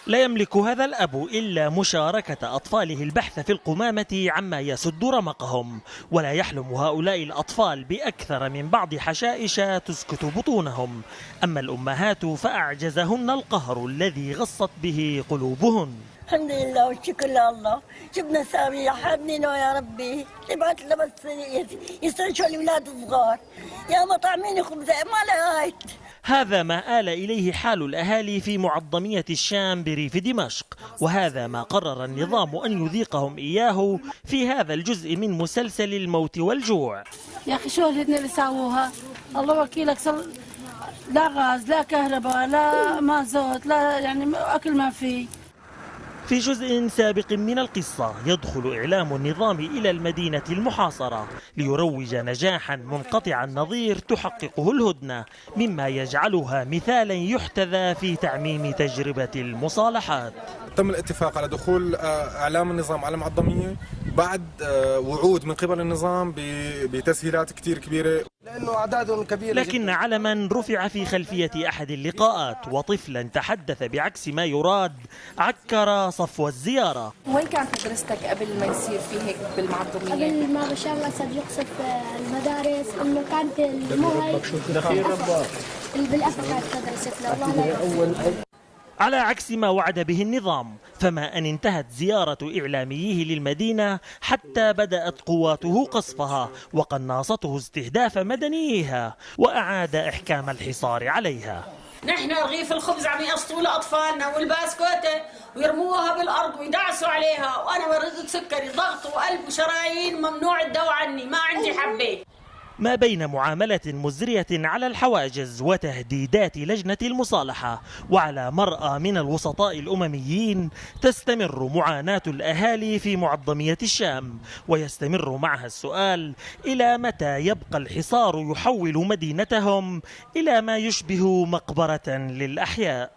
لا يملك هذا الأب إلا مشاركة أطفاله البحث في القمامة عما يسد رمقهم، ولا يحلم هؤلاء الأطفال بأكثر من بعض حشائش تسكت بطونهم. أما الأمهات فأعجزهن القهر الذي غصت به قلوبهن. الحمد لله والشكر لله، شفنا سامية حابنينه يا ربي، تبعت له بس يستنشوا الأولاد الصغار، يا مطعمين خبز ما لقيت. هذا ما آل إليه حال الأهالي في معظمية الشام بريف دمشق، وهذا ما قرر النظام أن يذيقهم إياه في هذا الجزء من مسلسل الموت والجوع. يا أخي شو اللي بيساووها؟ الله وكيلك، لا غاز لا كهرباء لا مازوت لا يعني أكل ما فيه. في جزء سابق من القصة يدخل إعلام النظام إلى المدينة المحاصرة ليروج نجاحا منقطع النظير تحققه الهدنة، مما يجعلها مثالا يحتذى في تعميم تجربة المصالحات. تم الاتفاق على دخول إعلام النظام على معظمية بعد وعود من قبل النظام بتسهيلات كتير كبيرة، لأنه أعدادهم كبيرة. لكن علما رفع في خلفية أحد اللقاءات وطفلا تحدث بعكس ما يراد عكر صفو الزيارة. وين كانت مدرستك قبل ما يصير في هيك بالمعظمية؟ قبل ما بشار الأسد يقصف المدارس إنه كانت الموهي بالأفق كانت مدرستنا. والله لا على عكس ما وعد به النظام، فما أن انتهت زيارة إعلاميه للمدينة حتى بدأت قواته قصفها وقناصته استهداف مدنيها وأعاد إحكام الحصار عليها. نحن رغيف الخبز عم يقسطوا لأطفالنا والبسكوتة ويرموها بالأرض ويدعسوا عليها، وأنا مريضة سكري ضغط وقلب وشرايين، ممنوع الدواء عني، ما عندي حبة. ما بين معاملة مزرية على الحواجز وتهديدات لجنة المصالحة وعلى مرأى من الوسطاء الأمميين، تستمر معاناة الأهالي في معظمية الشام، ويستمر معها السؤال: إلى متى يبقى الحصار يحول مدينتهم إلى ما يشبه مقبرة للأحياء؟